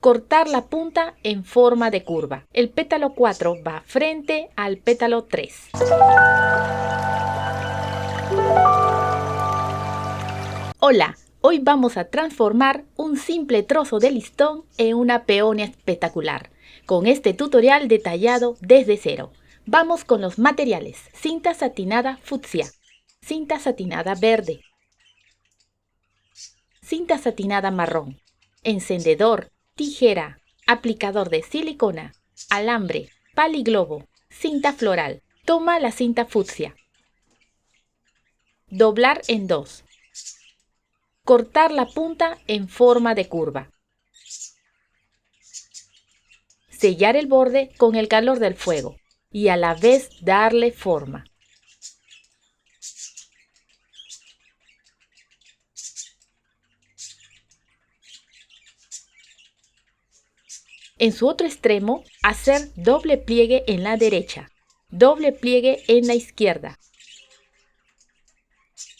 Cortar la punta en forma de curva. El pétalo 4 va frente al pétalo 3. Hola, hoy vamos a transformar un simple trozo de listón en una peonia espectacular, con este tutorial detallado desde cero. Vamos con los materiales: cinta satinada fucsia, cinta satinada verde, cinta satinada marrón, encendedor, tijera, aplicador de silicona, alambre, paliglobo, cinta floral. Toma la cinta fucsia. Doblar en dos. Cortar la punta en forma de curva. Sellar el borde con el calor del fuego y a la vez darle forma. En su otro extremo, hacer doble pliegue en la derecha, doble pliegue en la izquierda.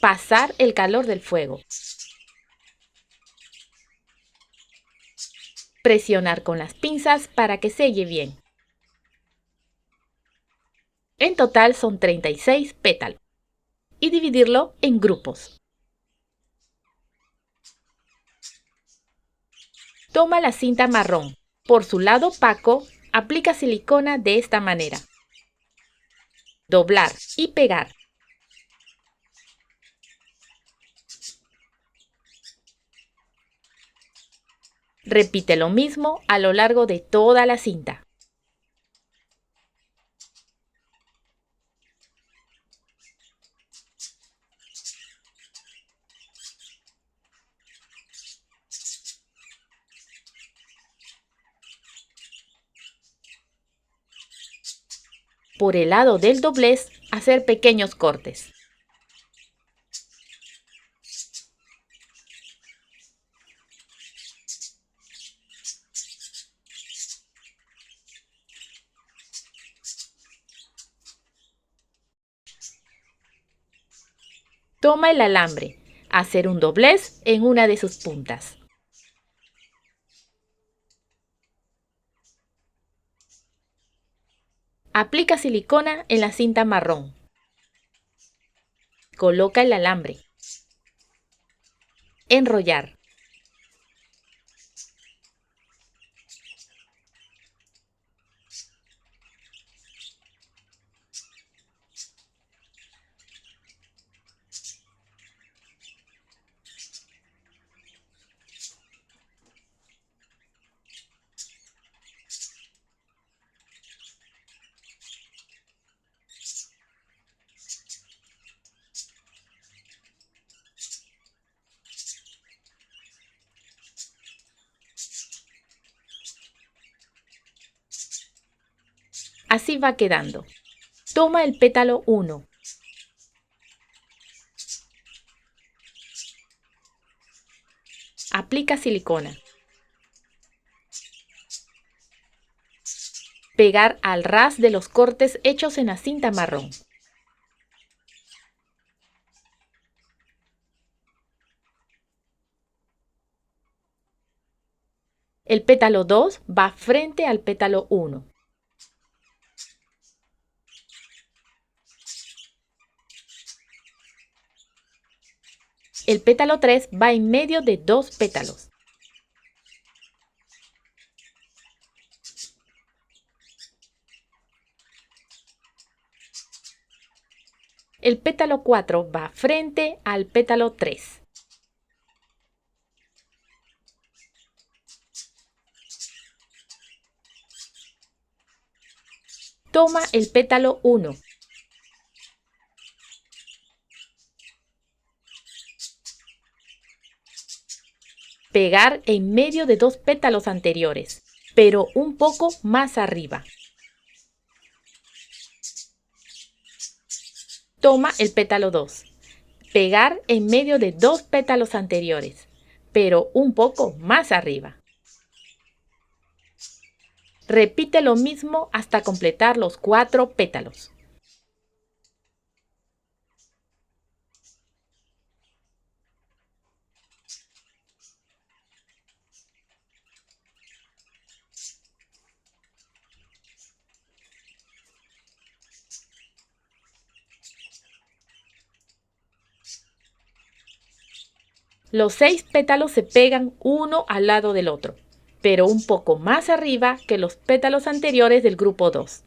Pasar el calor del fuego. Presionar con las pinzas para que selle bien. En total son 36 pétalos. Y dividirlo en grupos. Toma la cinta marrón. Por su lado opaco, aplica silicona de esta manera. Doblar y pegar. Repite lo mismo a lo largo de toda la cinta. Por el lado del doblez, hacer pequeños cortes. Toma el alambre, hacer un doblez en una de sus puntas. Aplica silicona en la cinta marrón. Coloca el alambre. Enrollar. Así va quedando. Toma el pétalo 1. Aplica silicona. Pegar al ras de los cortes hechos en la cinta marrón. El pétalo 2 va frente al pétalo 1. El pétalo 3 va en medio de dos pétalos. El pétalo 4 va frente al pétalo 3. Toma el pétalo 1. Pegar en medio de dos pétalos anteriores, pero un poco más arriba. Toma el pétalo 2. Pegar en medio de dos pétalos anteriores, pero un poco más arriba. Repite lo mismo hasta completar los 4 pétalos. Los 6 pétalos se pegan uno al lado del otro, pero un poco más arriba que los pétalos anteriores del grupo 2.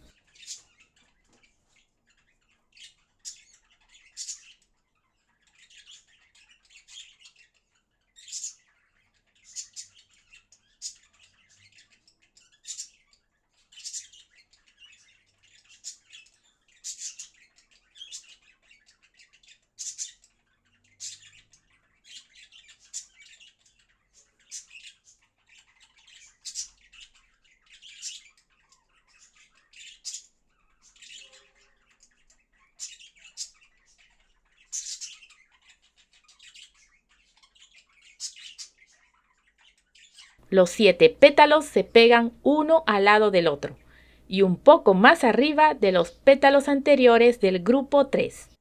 Los 7 pétalos se pegan uno al lado del otro y un poco más arriba de los pétalos anteriores del grupo 3.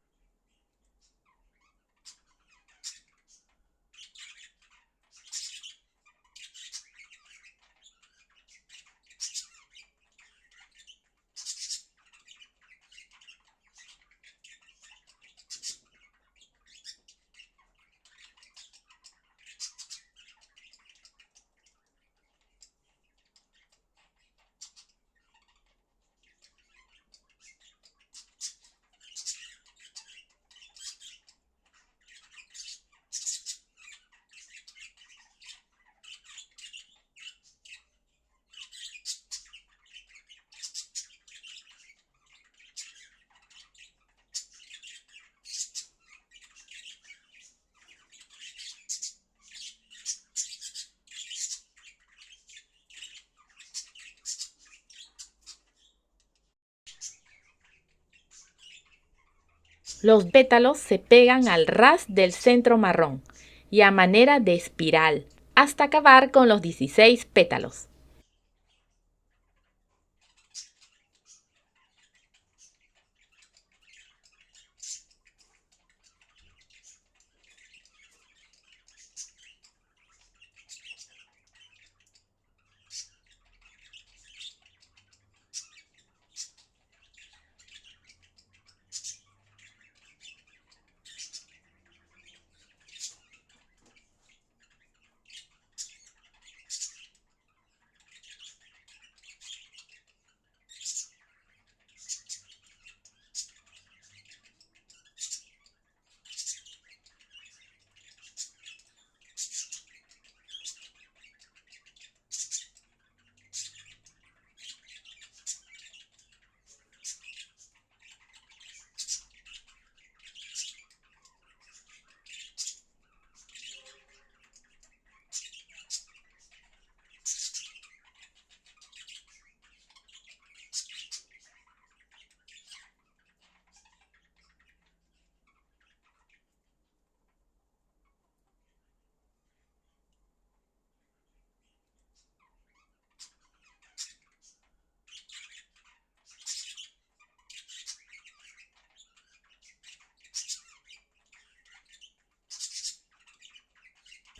Los pétalos se pegan al ras del centro marrón y a manera de espiral hasta acabar con los 16 pétalos.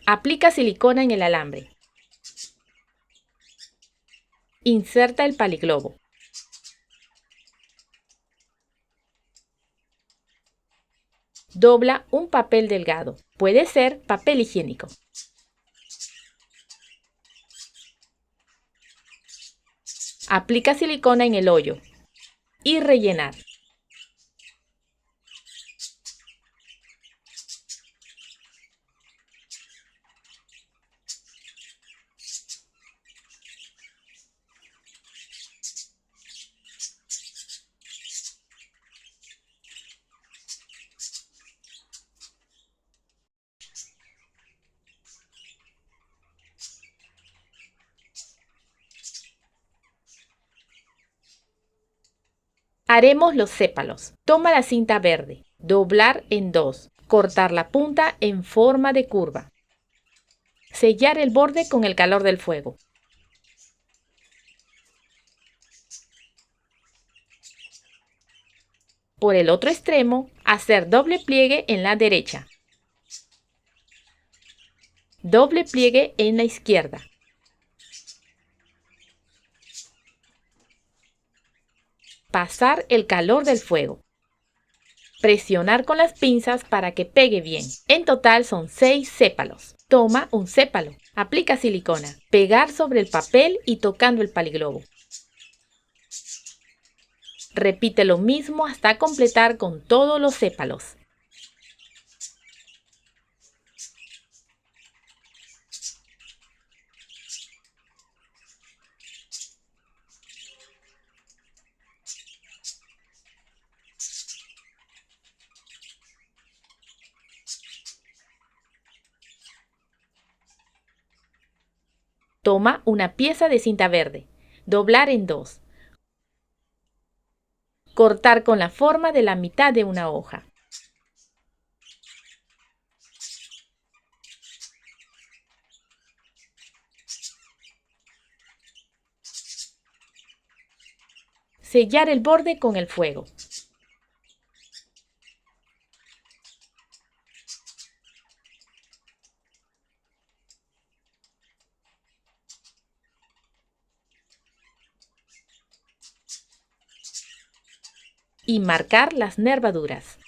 Aplica silicona en el alambre. Inserta el paliglobo. Dobla un papel delgado. Puede ser papel higiénico. Aplica silicona en el hoyo y rellenar. Haremos los sépalos. Toma la cinta verde, doblar en 2, cortar la punta en forma de curva. Sellar el borde con el calor del fuego. Por el otro extremo, hacer doble pliegue en la derecha. Doble pliegue en la izquierda. Pasar el calor del fuego. Presionar con las pinzas para que pegue bien. En total son 6 sépalos. Toma un sépalo. Aplica silicona. Pegar sobre el papel y tocando el paliglobo. Repite lo mismo hasta completar con todos los sépalos. Toma una pieza de cinta verde. Doblar en dos. Cortar con la forma de la mitad de una hoja. Sellar el borde con el fuego. Y marcar las nervaduras.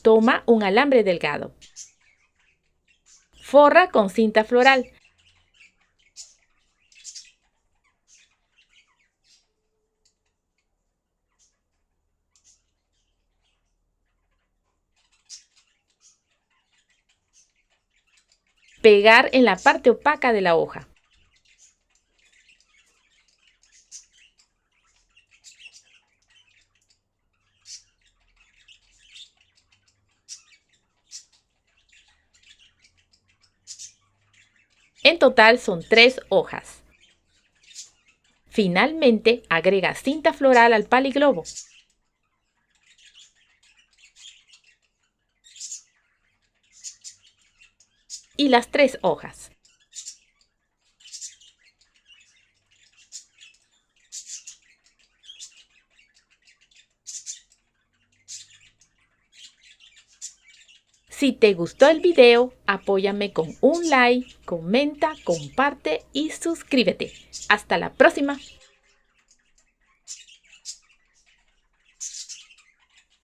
Toma un alambre delgado. Forra con cinta floral. Pegar en la parte opaca de la hoja. En total son 3 hojas. Finalmente, agrega cinta floral al paliglobo. Y las 3 hojas. Si te gustó el video, apóyame con un like, comenta, comparte y suscríbete. Hasta la próxima.